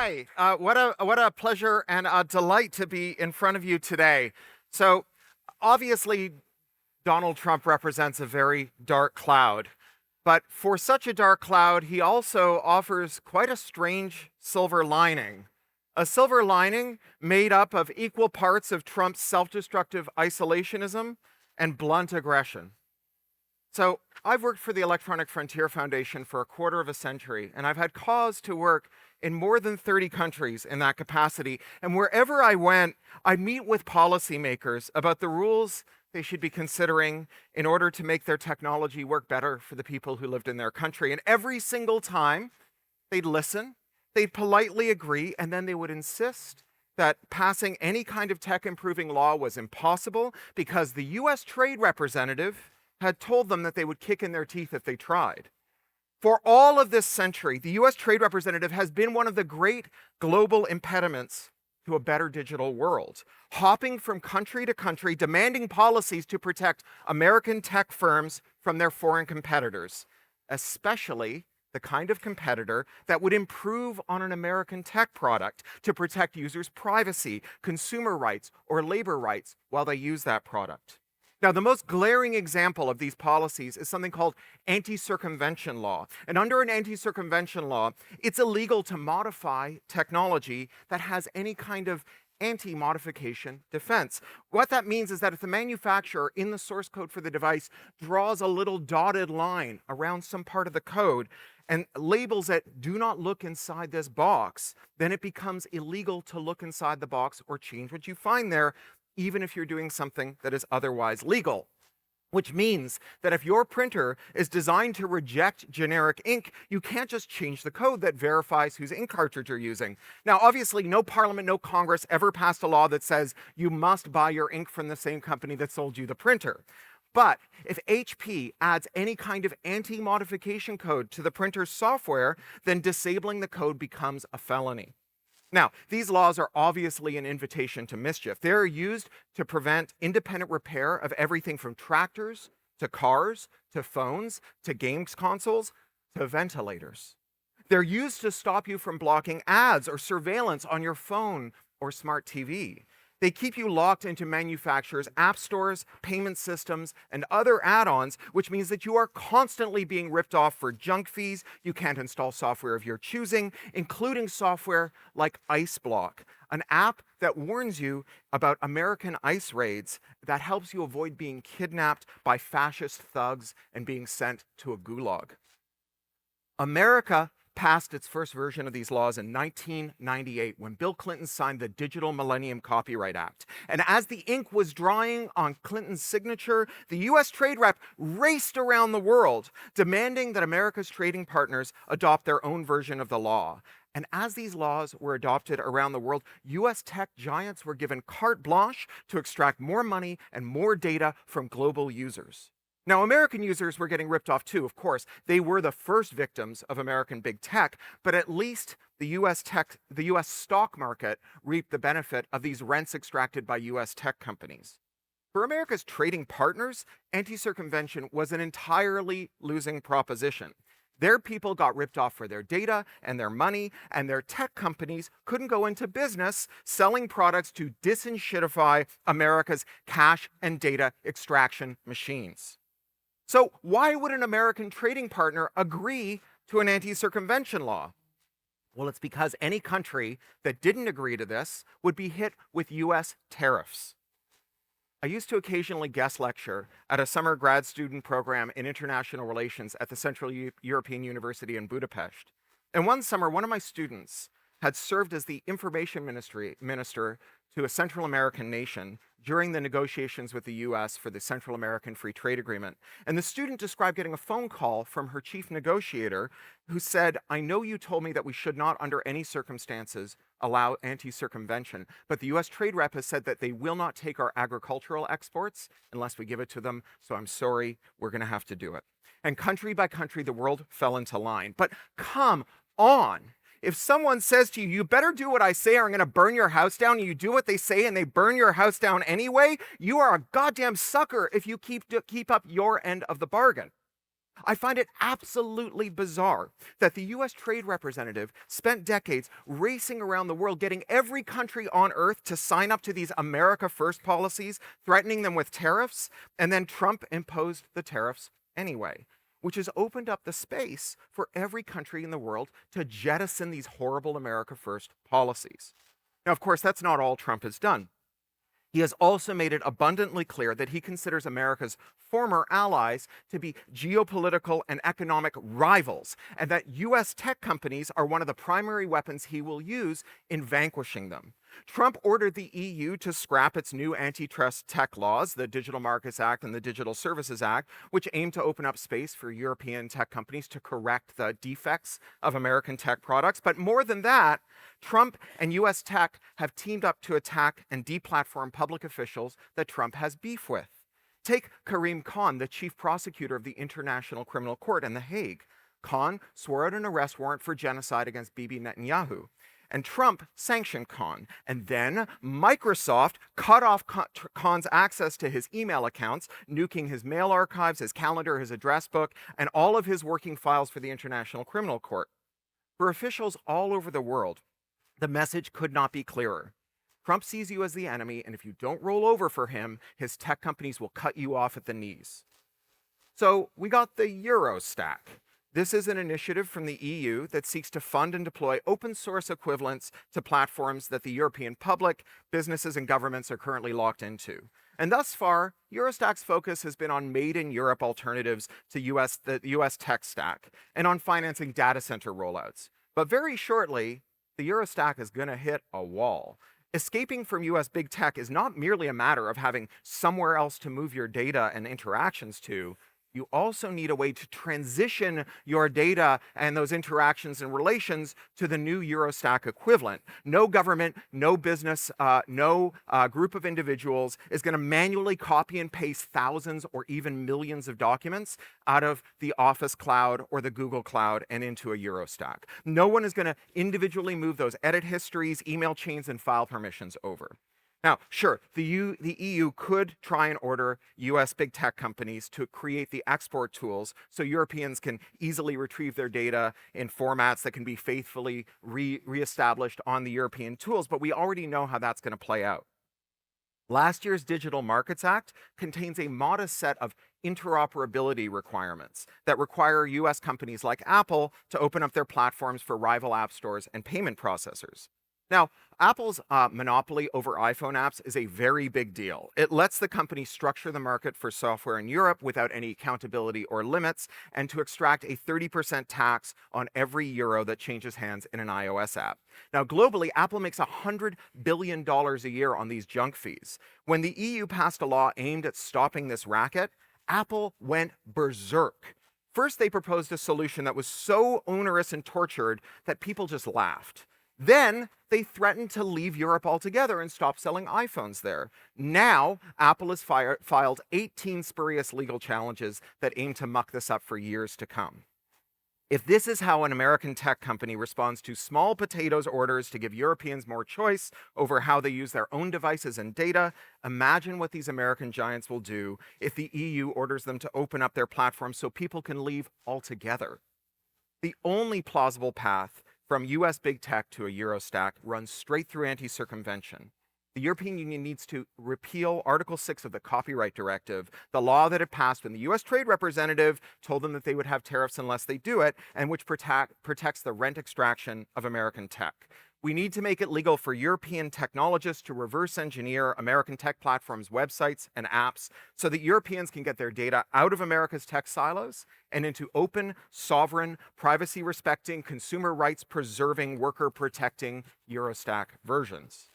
Hi, what a pleasure and a delight to be in front of you today. So, obviously, Donald Trump represents a very dark cloud, but for such a dark cloud, he also offers quite a strange silver lining. A silver lining made up of equal parts of Trump's self-destructive isolationism and blunt aggression. So, I've worked for the Electronic Frontier Foundation for a quarter of a century, and I've had cause to work in more than 30 countries in that capacity. And wherever I went, I'd meet with policymakers about the rules they should be considering in order to make their technology work better for the people who lived in their country. And every single time, they'd listen, they'd politely agree, and then they would insist that passing any kind of tech improving law was impossible because the US trade representative had told them that they would kick in their teeth if they tried. For all of this century, the US trade representative has been one of the great global impediments to a better digital world, hopping from country to country, demanding policies to protect American tech firms from their foreign competitors, especially the kind of competitor that would improve on an American tech product to protect users' privacy, consumer rights, or labor rights while they use that product. Now, the most glaring example of these policies is something called anti-circumvention law. And under an anti-circumvention law, it's illegal to modify technology that has any kind of anti-modification defense. What that means is that if the manufacturer in the source code for the device draws a little dotted line around some part of the code and labels it, "Do not look inside this box," then it becomes illegal to look inside the box or change what you find there, even if you're doing something that is otherwise legal. Which means that if your printer is designed to reject generic ink, you can't just change the code that verifies whose ink cartridge you're using. Now, obviously, no parliament, no Congress ever passed a law that says you must buy your ink from the same company that sold you the printer. But if HP adds any kind of anti-modification code to the printer's software, then disabling the code becomes a felony. Now, these laws are obviously an invitation to mischief. They're used to prevent independent repair of everything from tractors, to cars, to phones, to games consoles, to ventilators. They're used to stop you from blocking ads or surveillance on your phone or smart TV. They keep you locked into manufacturers' app stores, payment systems, and other add-ons, which means that you are constantly being ripped off for junk fees. You can't install software of your choosing, including software like IceBlock, an app that warns you about American ICE raids that helps you avoid being kidnapped by fascist thugs and being sent to a gulag. America passed its first version of these laws in 1998 when Bill Clinton signed the Digital Millennium Copyright Act. And as the ink was drying on Clinton's signature, the US trade rep raced around the world demanding that America's trading partners adopt their own version of the law. And as these laws were adopted around the world, US tech giants were given carte blanche to extract more money and more data from global users. Now, American users were getting ripped off too, of course. They were the first victims of American big tech, but at least the US stock market reaped the benefit of these rents extracted by US tech companies. For America's trading partners, anti-circumvention was an entirely losing proposition. Their people got ripped off for their data and their money, and their tech companies couldn't go into business selling products to disenshittify America's cash and data extraction machines. So why would an American trading partner agree to an anti-circumvention law? Well, it's because any country that didn't agree to this would be hit with US tariffs. I used to occasionally guest lecture at a summer grad student program in international relations at the Central European University in Budapest. And one summer, one of my students had served as the information minister to a Central American nation during the negotiations with the US for the Central American Free Trade Agreement. And the student described getting a phone call from her chief negotiator who said, "I know you told me that we should not under any circumstances allow anti-circumvention, but the US trade rep has said that they will not take our agricultural exports unless we give it to them, so I'm sorry, we're gonna have to do it." And country by country, the world fell into line. But come on. If someone says to you, "You better do what I say or I'm going to burn your house down," and you do what they say and they burn your house down anyway, you are a goddamn sucker if you keep up your end of the bargain. I find it absolutely bizarre that the US Trade Representative spent decades racing around the world getting every country on earth to sign up to these America First policies, threatening them with tariffs, and then Trump imposed the tariffs anyway, which has opened up the space for every country in the world to jettison these horrible America First policies. Now, of course, that's not all Trump has done. He has also made it abundantly clear that he considers America's former allies to be geopolitical and economic rivals, and that US tech companies are one of the primary weapons he will use in vanquishing them. Trump ordered the EU to scrap its new antitrust tech laws, the Digital Markets Act and the Digital Services Act, which aim to open up space for European tech companies to correct the defects of American tech products. But more than that, Trump and US tech have teamed up to attack and deplatform public officials that Trump has beef with. Take Karim Khan, the chief prosecutor of the International Criminal Court in The Hague. Khan swore out an arrest warrant for genocide against Bibi Netanyahu. And Trump sanctioned Khan. And then Microsoft cut off Khan's access to his email accounts, nuking his mail archives, his calendar, his address book, and all of his working files for the International Criminal Court. For officials all over the world, the message could not be clearer. Trump sees you as the enemy, and if you don't roll over for him, his tech companies will cut you off at the knees. So we got the Eurostack. This is an initiative from the EU that seeks to fund and deploy open source equivalents to platforms that the European public, businesses, and governments are currently locked into. And thus far, Eurostack's focus has been on made in Europe alternatives to the US tech stack and on financing data center rollouts. But very shortly, the Eurostack is going to hit a wall. Escaping from US big tech is not merely a matter of having somewhere else to move your data and interactions to. You also need a way to transition your data and those interactions and relations to the new Eurostack equivalent. No government, no business, no group of individuals is going to manually copy and paste thousands or even millions of documents out of the Office cloud or the Google cloud and into a Eurostack. No one is going to individually move those edit histories, email chains, and file permissions over. Now, sure, the EU could try and order US big tech companies to create the export tools so Europeans can easily retrieve their data in formats that can be faithfully reestablished on the European tools, but we already know how that's going to play out. Last year's Digital Markets Act contains a modest set of interoperability requirements that require US companies like Apple to open up their platforms for rival app stores and payment processors. Now, Apple's monopoly over iPhone apps is a very big deal. It lets the company structure the market for software in Europe without any accountability or limits, and to extract a 30% tax on every euro that changes hands in an iOS app. Now, globally, Apple makes $100 billion a year on these junk fees. When the EU passed a law aimed at stopping this racket, Apple went berserk. First, they proposed a solution that was so onerous and tortured that people just laughed. Then they threatened to leave Europe altogether and stop selling iPhones there. Now, Apple has filed 18 spurious legal challenges that aim to muck this up for years to come. If this is how an American tech company responds to small potatoes orders to give Europeans more choice over how they use their own devices and data, imagine what these American giants will do if the EU orders them to open up their platforms so people can leave altogether. The only plausible path from US big tech to a Eurostack runs straight through anti-circumvention. The European Union needs to repeal Article 6 of the Copyright Directive, the law that it passed when the US Trade Representative told them that they would have tariffs unless they do it, and which protects the rent extraction of American tech. We need to make it legal for European technologists to reverse engineer American tech platforms' websites and apps so that Europeans can get their data out of America's tech silos and into open, sovereign, privacy-respecting, consumer rights-preserving, worker-protecting Eurostack versions.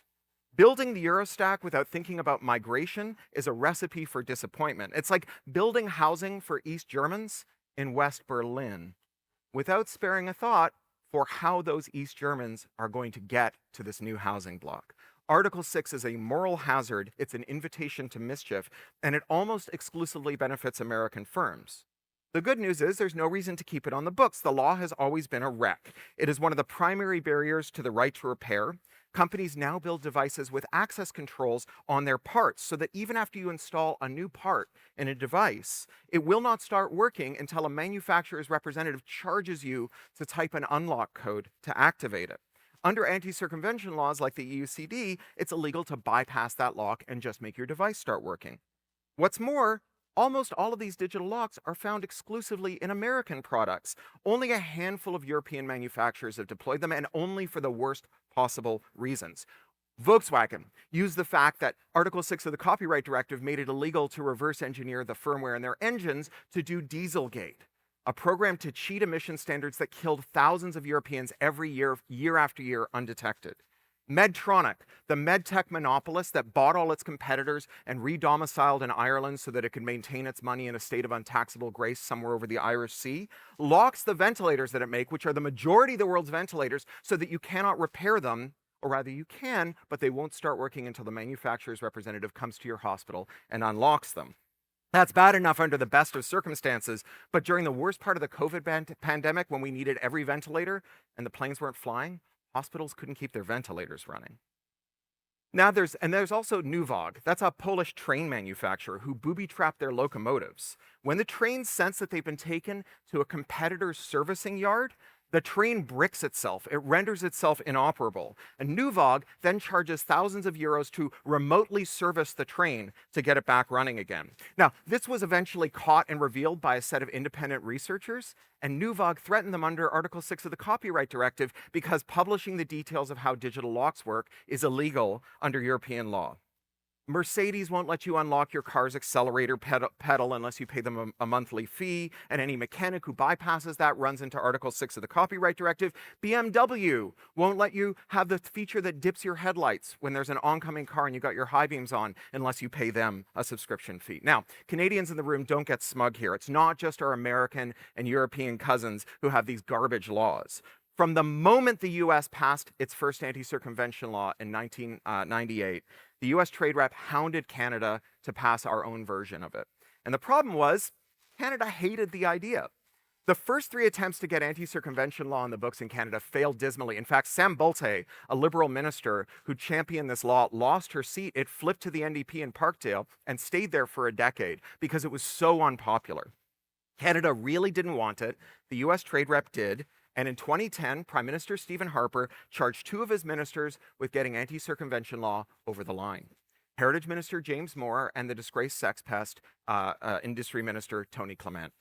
Building the Eurostack without thinking about migration is a recipe for disappointment. It's like building housing for East Germans in West Berlin without sparing a thought for how those East Germans are going to get to this new housing block. Article 6 is a moral hazard, it's an invitation to mischief, and it almost exclusively benefits American firms. The good news is there's no reason to keep it on the books. The law has always been a wreck. It is one of the primary barriers to the right to repair. Companies now build devices with access controls on their parts so that even after you install a new part in a device, it will not start working until a manufacturer's representative charges you to type an unlock code to activate it. Under anti-circumvention laws like the EUCD, it's illegal to bypass that lock and just make your device start working. What's more, almost all of these digital locks are found exclusively in American products. Only a handful of European manufacturers have deployed them, and only for the worst possible reasons. Volkswagen used the fact that Article 6 of the Copyright Directive made it illegal to reverse engineer the firmware in their engines to do Dieselgate, a program to cheat emission standards that killed thousands of Europeans every year, year after year, undetected. Medtronic, the medtech monopolist that bought all its competitors and re-domiciled in Ireland so that it could maintain its money in a state of untaxable grace somewhere over the Irish Sea, locks the ventilators that it makes, which are the majority of the world's ventilators, so that you cannot repair them, or rather you can, but they won't start working until the manufacturer's representative comes to your hospital and unlocks them. That's bad enough under the best of circumstances, but during the worst part of the COVID pandemic, when we needed every ventilator and the planes weren't flying, hospitals couldn't keep their ventilators running. Now there's also Nuvog. That's a Polish train manufacturer who booby-trapped their locomotives. When the trains sense that they've been taken to a competitor's servicing yard, the train bricks itself. It renders itself inoperable. And Nuvog then charges thousands of euros to remotely service the train to get it back running again. Now, this was eventually caught and revealed by a set of independent researchers, and Nuvog threatened them under Article 6 of the Copyright Directive because publishing the details of how digital locks work is illegal under European law. Mercedes won't let you unlock your car's accelerator pedal unless you pay them a monthly fee, and any mechanic who bypasses that runs into Article 6 of the Copyright Directive. BMW won't let you have the feature that dips your headlights when there's an oncoming car and you got your high beams on unless you pay them a subscription fee. Now, Canadians in the room, don't get smug here. It's not just our American and European cousins who have these garbage laws. From the moment the US passed its first anti-circumvention law in 1998, the US trade rep hounded Canada to pass our own version of it. And the problem was, Canada hated the idea. The first 3 attempts to get anti-circumvention law in the books in Canada failed dismally. In fact, Sam Bolte, a Liberal minister who championed this law, lost her seat. It flipped to the NDP in Parkdale and stayed there for a decade because it was so unpopular. Canada really didn't want it. The US trade rep did. And in 2010, Prime Minister Stephen Harper charged 2 of his ministers with getting anti-circumvention law over the line. Heritage Minister James Moore and the disgraced sex pest Industry Minister Tony Clement.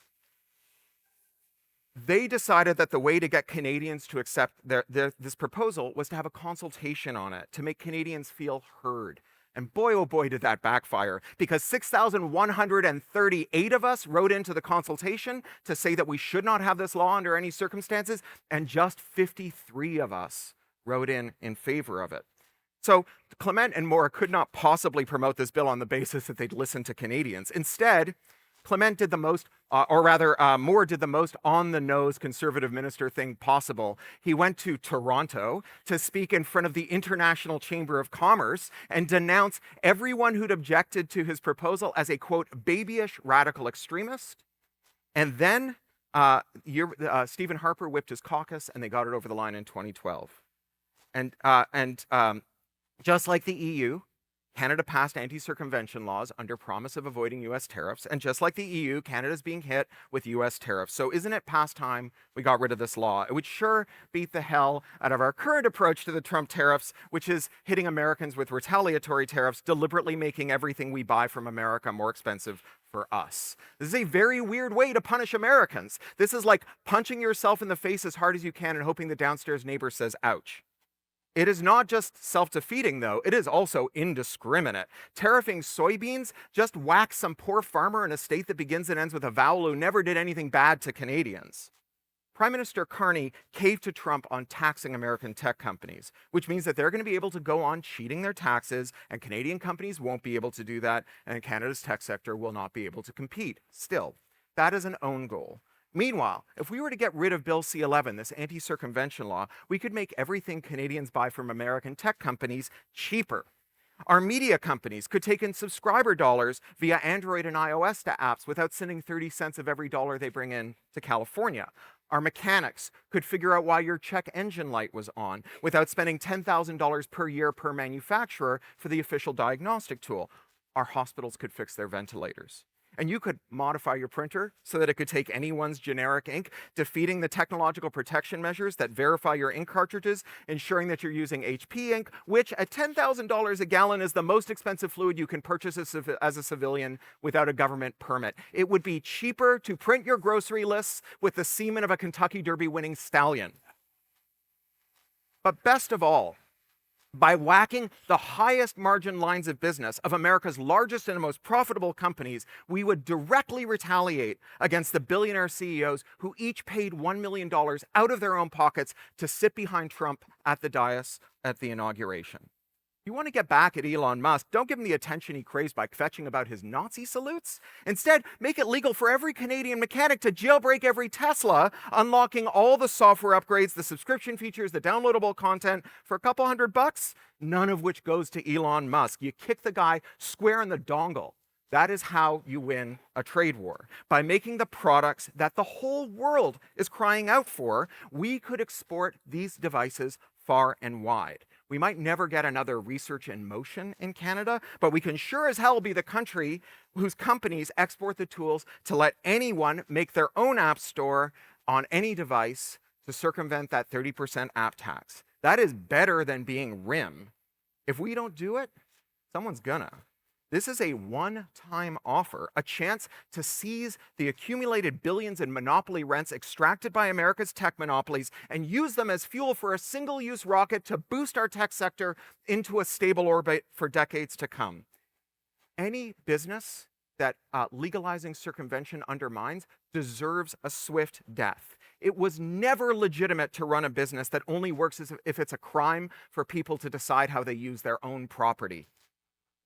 They decided that the way to get Canadians to accept this proposal was to have a consultation on it, to make Canadians feel heard. And boy, oh boy, did that backfire, because 6,138 of us wrote into the consultation to say that we should not have this law under any circumstances, and just 53 of us wrote in favor of it. So Clement and Moore could not possibly promote this bill on the basis that they'd listen to Canadians. Instead, Clement did the most, Moore did the most on-the-nose conservative minister thing possible. He went to Toronto to speak in front of the International Chamber of Commerce and denounce everyone who'd objected to his proposal as a, quote, babyish radical extremist. And then Stephen Harper whipped his caucus and they got it over the line in 2012. And just like the EU, Canada passed anti-circumvention laws under promise of avoiding U.S. tariffs. And just like the EU, Canada's being hit with U.S. tariffs. So isn't it past time we got rid of this law? It would sure beat the hell out of our current approach to the Trump tariffs, which is hitting Americans with retaliatory tariffs, deliberately making everything we buy from America more expensive for us. This is a very weird way to punish Americans. This is like punching yourself in the face as hard as you can and hoping the downstairs neighbor says, ouch. It is not just self-defeating, though. It is also indiscriminate. Tariffing soybeans just whacks some poor farmer in a state that begins and ends with a vowel who never did anything bad to Canadians. Prime Minister Carney caved to Trump on taxing American tech companies, which means that they're going to be able to go on cheating their taxes, and Canadian companies won't be able to do that, and Canada's tech sector will not be able to compete. Still, that is an own goal. Meanwhile, if we were to get rid of Bill C-11, this anti-circumvention law, we could make everything Canadians buy from American tech companies cheaper. Our media companies could take in subscriber dollars via Android and iOS to apps without sending 30 cents of every dollar they bring in to California. Our mechanics could figure out why your check engine light was on without spending $10,000 per year per manufacturer for the official diagnostic tool. Our hospitals could fix their ventilators. And you could modify your printer so that it could take anyone's generic ink, defeating the technological protection measures that verify your ink cartridges, ensuring that you're using HP ink, which at $10,000 a gallon is the most expensive fluid you can purchase as a civilian without a government permit. It would be cheaper to print your grocery lists with the semen of a Kentucky Derby winning stallion. But best of all, by whacking the highest margin lines of business of America's largest and most profitable companies, we would directly retaliate against the billionaire CEOs who each paid $1 million out of their own pockets to sit behind Trump at the dais at the inauguration. You want to get back at Elon Musk, don't give him the attention he craves by fetching about his Nazi salutes. Instead, make it legal for every Canadian mechanic to jailbreak every Tesla, unlocking all the software upgrades, the subscription features, the downloadable content for a couple $100, none of which goes to Elon Musk. You kick the guy square in the dongle. That is how you win a trade war. By making the products that the whole world is crying out for, we could export these devices far and wide. We might never get another Research in Motion in Canada, but we can sure as hell be the country whose companies export the tools to let anyone make their own app store on any device to circumvent that 30% app tax. That is better than being RIM. If we don't do it, someone's gonna. This is a one-time offer, a chance to seize the accumulated billions in monopoly rents extracted by America's tech monopolies and use them as fuel for a single-use rocket to boost our tech sector into a stable orbit for decades to come. Any business that legalizing circumvention undermines deserves a swift death. It was never legitimate to run a business that only works if it's a crime for people to decide how they use their own property.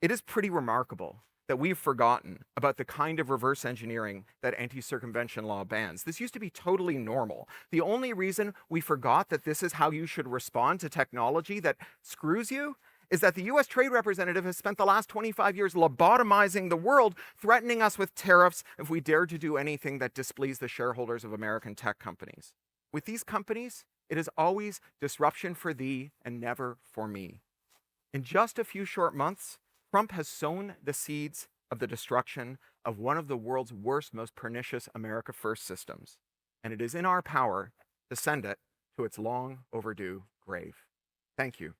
It is pretty remarkable that we've forgotten about the kind of reverse engineering that anti-circumvention law bans. This used to be totally normal. The only reason we forgot that this is how you should respond to technology that screws you is that the US Trade Representative has spent the last 25 years lobotomizing the world, threatening us with tariffs if we dare to do anything that displease the shareholders of American tech companies. With these companies, it is always disruption for thee and never for me. In just a few short months, Trump has sown the seeds of the destruction of one of the world's worst, most pernicious America First systems. And it is in our power to send it to its long overdue grave. Thank you.